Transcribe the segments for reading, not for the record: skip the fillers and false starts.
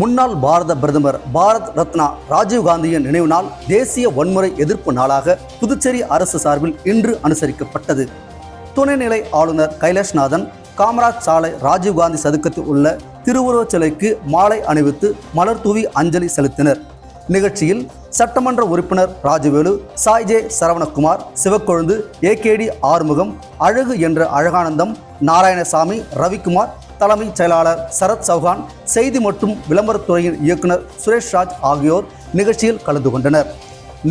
முன்னாள் பாரத பிரதமர் பாரத் ரத்னா ராஜீவ்காந்தியின் நினைவு நாள் தேசிய வன்முறை எதிர்ப்பு நாளாக புதுச்சேரி அரசு சார்பில் இன்று அனுசரிக்கப்பட்டது. துணைநிலை ஆளுநர் கைலாஷ்நாதன் காமராஜ் சாலை ராஜீவ்காந்தி சதுக்கத்தில் உள்ள திருவுருவச் சிலைக்கு மாலை அணிவித்து மலர் தூவி அஞ்சலி செலுத்தினர். நிகழ்ச்சியில் சட்டமன்ற உறுப்பினர் ராஜவேலு, சாய்ஜே சரவணகுமார், சிவக்கொழுந்து, ஏகேடி ஆறுமுகம், அழகு என்ற அழகானந்தம், நாராயணசாமி, ரவிக்குமார், தலைமைச் செயலாளர் சரத் சௌஹான், செய்தி மற்றும் விளம்பரத்துறையின் இயக்குனர் சுரேஷ்ராஜ் ஆகியோர் நிகழ்ச்சியில் கலந்து கொண்டனர்.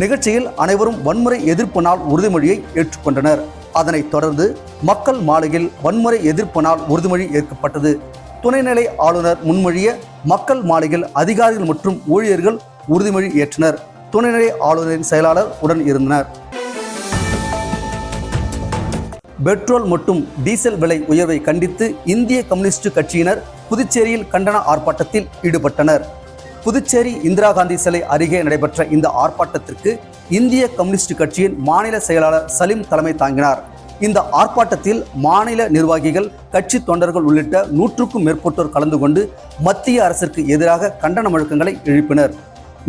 நிகழ்ச்சியில் அனைவரும் வன்முறை எதிர்ப்பு நாள் உறுதிமொழியை ஏற்றுக்கொண்டனர். அதனைத் தொடர்ந்து மக்கள் மாளிகையில் வன்முறை எதிர்ப்பு நாள் உறுதிமொழி ஏற்கப்பட்டது. துணைநிலை ஆளுநர் முன்மொழிய மக்கள் மாளிகையில் அதிகாரிகள் மற்றும் ஊழியர்கள் உறுதிமொழி ஏற்றனர். துணைநிலை ஆளுநரின் செயலாளர் உடன் இருந்தனர். பெட்ரோல் மற்றும் டீசல் விலை உயர்வை கண்டித்து இந்திய கம்யூனிஸ்ட் கட்சியினர் புதுச்சேரியில் கண்டன ஆர்ப்பாட்டத்தில் ஈடுபட்டனர். புதுச்சேரி இந்திரா காந்தி சிலை அருகே நடைபெற்ற இந்த ஆர்ப்பாட்டத்திற்கு இந்திய கம்யூனிஸ்ட் கட்சியின் மாநில செயலாளர் சலீம் தலைமை தாங்கினார். இந்த ஆர்ப்பாட்டத்தில் மாநில நிர்வாகிகள், கட்சி தொண்டர்கள் உள்ளிட்ட 100க்கும் மேற்பட்டோர் கலந்து கொண்டு மத்திய அரசிற்கு எதிராக கண்டன முழக்கங்களை எழுப்பினர்.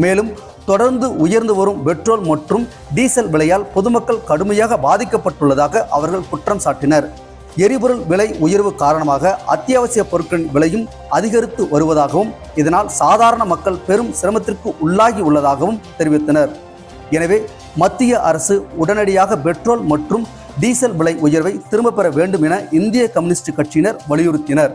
மேலும் தொடர்ந்து உயர்ந்து வரும் பெட்ரோல் மற்றும் டீசல் விலையால் பொதுமக்கள் கடுமையாக பாதிக்கப்பட்டுள்ளதாக அவர்கள் குற்றம் சாட்டினர். எரிபொருள் விலை உயர்வு காரணமாக அத்தியாவசிய பொருட்களின் விலையும் அதிகரித்து வருவதாகவும் இதனால் சாதாரண மக்கள் பெரும் சிரமத்திற்கு உள்ளாகி உள்ளதாகவும் தெரிவித்தனர். எனவே மத்திய அரசு உடனடியாக பெட்ரோல் மற்றும் டீசல் விலை உயர்வை திரும்பப் பெற வேண்டும் என இந்திய கம்யூனிஸ்ட் கட்சியினர் வலியுறுத்தினர்.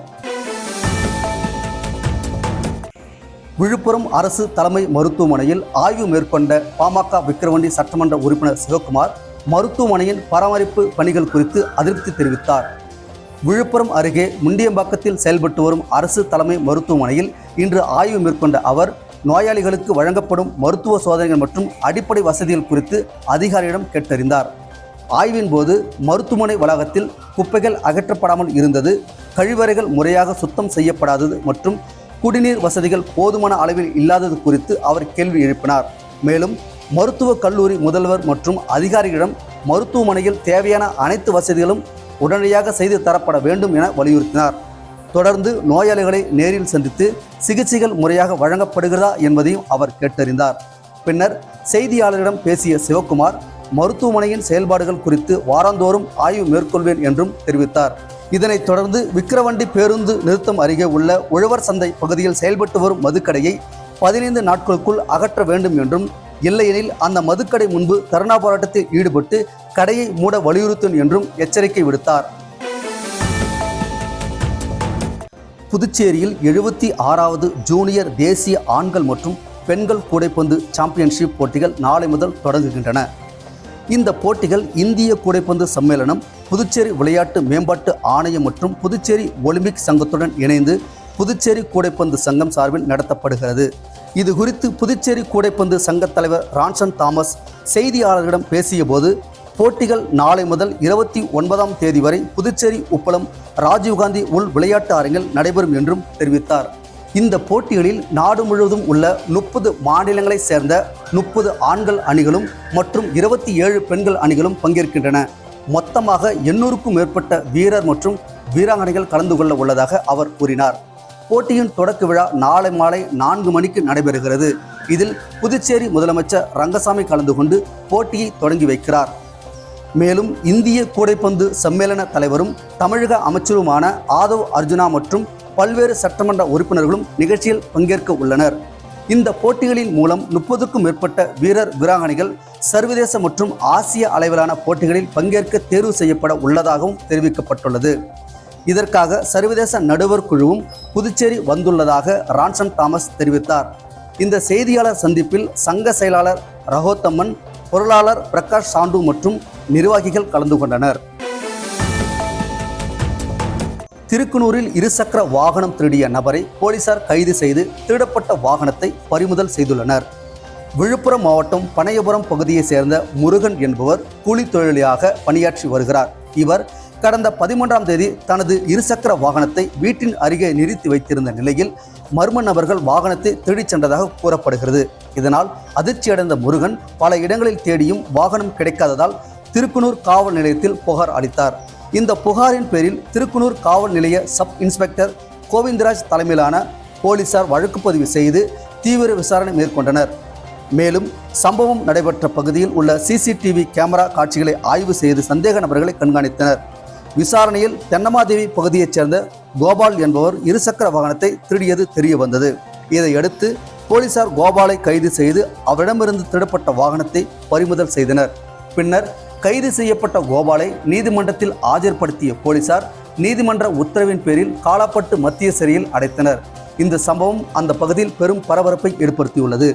விழுப்புரம் அரசு தலைமை மருத்துவமனையில் ஆய்வு மேற்கொண்ட பாமக விக்கிரவாண்டி சட்டமன்ற உறுப்பினர் சிவக்குமார் மருத்துவமனையின் பராமரிப்பு பணிகள் குறித்து அதிருப்தி தெரிவித்தார். விழுப்புரம் அருகே முண்டியம்பாக்கத்தில் செயல்பட்டு வரும் அரசு தலைமை மருத்துவமனையில் இன்று ஆய்வு மேற்கொண்ட அவர் நோயாளிகளுக்கு வழங்கப்படும் மருத்துவ சோதனைகள் மற்றும் அடிப்படை வசதிகள் குறித்து அதிகாரியிடம் கேட்டறிந்தார். ஆய்வின் போது மருத்துவமனை வளாகத்தில் குப்பைகள் அகற்றப்படாமல் இருந்தது, கழிவறைகள் முறையாக சுத்தம் செய்யப்படாதது மற்றும் குடிநீர் வசதிகள் போதுமான அளவில் இல்லாதது குறித்து அவர் கேள்வி எழுப்பினார். மேலும் மருத்துவக் கல்லூரி முதல்வர் மற்றும் அதிகாரிகளிடம் மருத்துவமனையில் தேவையான அனைத்து வசதிகளும் உடனடியாக செய்து தரப்பட வேண்டும் என வலியுறுத்தினார். தொடர்ந்து நோயாளிகளை நேரில் சந்தித்து சிகிச்சைகள் முறையாக வழங்கப்படுகிறதா என்பதையும் அவர் கேட்டறிந்தார். பின்னர் செய்தியாளரிடம் பேசிய சிவக்குமார் மருத்துவமனையின் செயல்பாடுகள் குறித்து வாரந்தோறும் ஆய்வு மேற்கொள்வேன் என்றும் தெரிவித்தார். இதனைத் தொடர்ந்து விக்கிரவாண்டி பேருந்து நிறுத்தம் அருகே உள்ள உழவர் சந்தை பகுதியில் செயல்பட்டு வரும் மதுக்கடையை 15 நாட்களுக்குள் அகற்ற வேண்டும் என்றும், இல்லையெனில் அந்த மதுக்கடை முன்பு தர்ணா போராட்டத்தில் ஈடுபட்டு கடையை மூட வலியுறுத்தும் என்றும் எச்சரிக்கை விடுத்தார். புதுச்சேரியில் 76வது ஜூனியர் தேசிய ஆண்கள் மற்றும் பெண்கள் கூடைப்பந்து சாம்பியன்ஷிப் போட்டிகள் நாளை முதல் தொடங்குகின்றன. இந்த போட்டிகள் இந்திய கூடைப்பந்து சம்மேளனம், புதுச்சேரி விளையாட்டு மேம்பாட்டு ஆணையம் மற்றும் புதுச்சேரி ஒலிம்பிக் சங்கத்துடன் இணைந்து புதுச்சேரி கூடைப்பந்து சங்கம் சார்பில் நடத்தப்படுகிறது. இது குறித்து புதுச்சேரி கூடைப்பந்து சங்க தலைவர் ரான்சன் தாமஸ் செய்தியாளர்களிடம் பேசிய போது, போட்டிகள் நாளை முதல் 29ஆம் தேதி வரை புதுச்சேரி உப்பளம் ராஜீவ்காந்தி உள் விளையாட்டு அரங்கில் நடைபெறும் என்றும் தெரிவித்தார். இந்த போட்டிகளில் நாடு முழுவதும் உள்ள 30 மாநிலங்களைச் சேர்ந்த 30 ஆண்கள் அணிகளும் மற்றும் 27 பெண்கள் அணிகளும் பங்கேற்கின்றன. மொத்தமாக 800க்கும் மேற்பட்ட வீரர் மற்றும் வீராங்கனைகள் கலந்து கொள்ள உள்ளதாக அவர் கூறினார். போட்டியின் தொடக்க விழா நாளை மாலை 4 மணிக்கு நடைபெறுகிறது. இதில் புதுச்சேரி முதலமைச்சர் ரங்கசாமி கலந்து கொண்டு போட்டியை தொடங்கி வைக்கிறார். மேலும் இந்திய கூடைப்பந்து சம்மேளன தலைவரும் தமிழக அமைச்சருமான ஆதவ் அர்ஜுனா மற்றும் பல்வேறு சட்டமன்ற உறுப்பினர்களும் நிகழ்ச்சியில் பங்கேற்க உள்ளனர். இந்த போட்டிகளின் மூலம் 30க்கும் மேற்பட்ட வீரர் வீராங்கனைகள் சர்வதேச மற்றும் ஆசிய அளவிலான போட்டிகளில் பங்கேற்க தேர்வு செய்யப்பட உள்ளதாகவும் தெரிவிக்கப்பட்டுள்ளது. இதற்காக சர்வதேச நடுவர் குழுவும் புதுச்சேரி வந்துள்ளதாக ரான்சன் தாமஸ் தெரிவித்தார். இந்த செய்தியாளர் சந்திப்பில் சங்க செயலாளர் ரகோத்தம்மன், பொருளாளர் பிரகாஷ் சாண்டு மற்றும் நிர்வாகிகள் கலந்து கொண்டனர். திருக்குனூரில் இருசக்கர வாகனம் திருடிய நபரை போலீசார் கைது செய்து திருடப்பட்ட வாகனத்தை பறிமுதல் செய்துள்ளனர். விழுப்புரம் மாவட்டம் பனையபுரம் பகுதியைச் சேர்ந்த முருகன் என்பவர் கூலி தொழிலாளியாக பணியாற்றி வருகிறார். இவர் கடந்த 13ஆம் தேதி தனது இருசக்கர வாகனத்தை வீட்டின் அருகே நிறுத்தி வைத்திருந்த நிலையில் மர்ம நபர்கள் வாகனத்தை திருடிச் சென்றதாக கூறப்படுகிறது. இதனால் அதிர்ச்சியடைந்த முருகன் பல இடங்களில் தேடியும் வாகனம் கிடைக்காததால் திருக்குனூர் காவல் நிலையத்தில் புகார் அளித்தார். இந்த புகாரின் பேரில் திருக்குனூர் காவல் நிலைய சப் இன்ஸ்பெக்டர் கோவிந்தராஜ் தலைமையிலான போலீசார் வழக்கு பதிவு செய்து தீவிர விசாரணை மேற்கொண்டனர். மேலும் சம்பவம் நடைபெற்ற பகுதியில் உள்ள சிசிடிவி கேமரா காட்சிகளை ஆய்வு செய்து சந்தேக நபர்களை கண்காணித்தனர். விசாரணையில் தென்னமாதேவி பகுதியைச் சேர்ந்த கோபால் என்பவர் இருசக்கர வாகனத்தை திருடியது தெரிய வந்தது. இதையடுத்து போலீசார் கோபாலை கைது செய்து அவரிடமிருந்து திருடப்பட்ட வாகனத்தை பறிமுதல் செய்தனர். பின்னர் கைது செய்யப்பட்ட கோபாலை நீதிமன்றத்தில் ஆஜர்படுத்திய போலீசார் நீதிமன்ற உத்தரவின் பேரில் காலாப்பட்டு மத்திய சிறையில் அடைத்தனர். இந்த சம்பவம் அந்த பகுதியில் பெரும் பரபரப்பை ஏற்படுத்தியுள்ளது.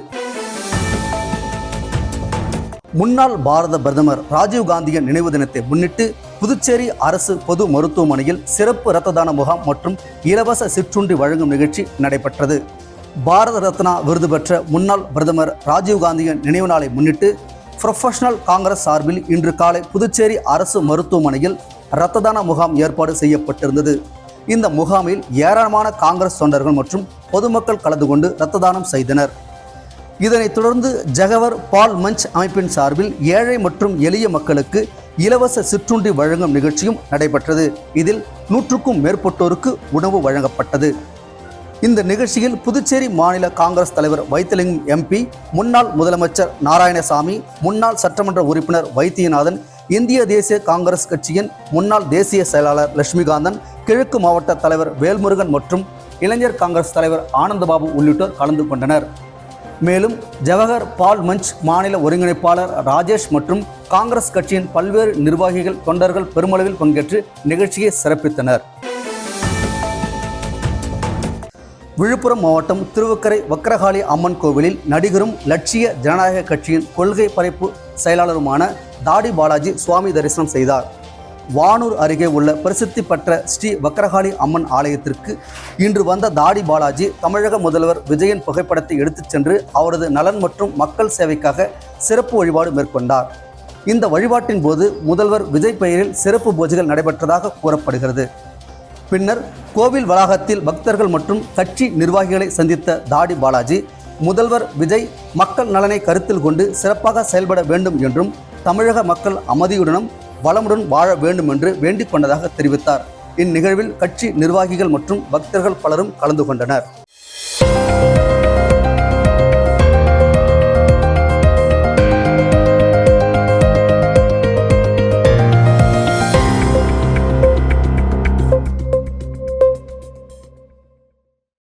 முன்னாள் பாரத பிரதமர் ராஜீவ்காந்தியின் நினைவு தினத்தை முன்னிட்டு புதுச்சேரி அரசு பொது மருத்துவமனையில் சிறப்பு இரத்த தான முகாம் மற்றும் இலவச சிற்றுண்டி வழங்கும் நிகழ்ச்சி நடைபெற்றது. பாரத ரத்னா விருது பெற்ற முன்னாள் பிரதமர் ராஜீவ்காந்தியின் நினைவு நாளை முன்னிட்டு புரொஃபஷனல் காங்கிரஸ் சார்பில் இன்று காலை புதுச்சேரி அரசு மருத்துவமனையில் இரத்த தான முகாம் ஏற்பாடு செய்யப்பட்டிருந்தது. இந்த முகாமில் ஏராளமான காங்கிரஸ் தொண்டர்கள் மற்றும் பொதுமக்கள் கலந்து கொண்டு இரத்த தானம் செய்தனர். இதனைத் தொடர்ந்து ஜகவர் பால் மஞ்ச் அமைப்பின் சார்பில் ஏழை மற்றும் எளிய மக்களுக்கு இலவச சிற்றுண்டி வழங்கும் நிகழ்ச்சியும் நடைபெற்றது. இதில் 100க்கும் மேற்பட்டோருக்கு உணவு வழங்கப்பட்டது. இந்த நிகழ்ச்சியில் புதுச்சேரி மாநில காங்கிரஸ் தலைவர் வைத்திலிங்கம் எம்பி, முன்னாள் முதலமைச்சர் நாராயணசாமி, முன்னாள் சட்டமன்ற உறுப்பினர் வைத்தியநாதன், இந்திய தேசிய காங்கிரஸ் கட்சியின் முன்னாள் தேசிய செயலாளர் லட்சுமிகாந்தன், கிழக்கு மாவட்ட தலைவர் வேல்முருகன் மற்றும் இளைஞர் காங்கிரஸ் தலைவர் ஆனந்தபாபு உள்ளிட்டோர் கலந்து கொண்டனர். மேலும் ஜவஹர் பால் மஞ்ச் மாநில ஒருங்கிணைப்பாளர் ராஜேஷ் மற்றும் காங்கிரஸ் கட்சியின் பல்வேறு நிர்வாகிகள், தொண்டர்கள் பெருமளவில் பங்கேற்று நிகழ்ச்சியை சிறப்பித்தனர். விழுப்புரம் மாவட்டம் திருவக்கரை வக்கரகாளி அம்மன் கோவிலில் நடிகரும் லட்சிய ஜனநாயக கட்சியின் கொள்கை பரப்பு செயலாளருமான தாடி பாலாஜி சுவாமி தரிசனம் செய்தார். வானூர் அருகே உள்ள பிரசித்தி பெற்ற ஸ்ரீ வக்கரகாளி அம்மன் ஆலயத்திற்கு இன்று வந்த தாடி பாலாஜி தமிழக முதல்வர் விஜயின் புகைப்படத்தை எடுத்துச் சென்று அவரது நலன் மற்றும் மக்கள் சேவைக்காக சிறப்பு வழிபாடு மேற்கொண்டார். இந்த வழிபாட்டின் போது முதல்வர் விஜய் பெயரில் சிறப்பு பூஜைகள் நடைபெற்றதாக கூறப்படுகிறது. பின்னர் கோவில் வளாகத்தில் பக்தர்கள் மற்றும் கட்சி நிர்வாகிகளை சந்தித்த தாடி பாலாஜி முதல்வர் விஜய் மக்கள் நலனை கருத்தில் கொண்டு சிறப்பாக செயல்பட வேண்டும் என்றும் தமிழக மக்கள் அமைதியுடனும் வளமுடன் வாழ வேண்டும் என்று வேண்டிக் கொண்டதாக தெரிவித்தார். இந்நிகழ்வில் கட்சி நிர்வாகிகள் மற்றும் பக்தர்கள் பலரும் கலந்து கொண்டனர்.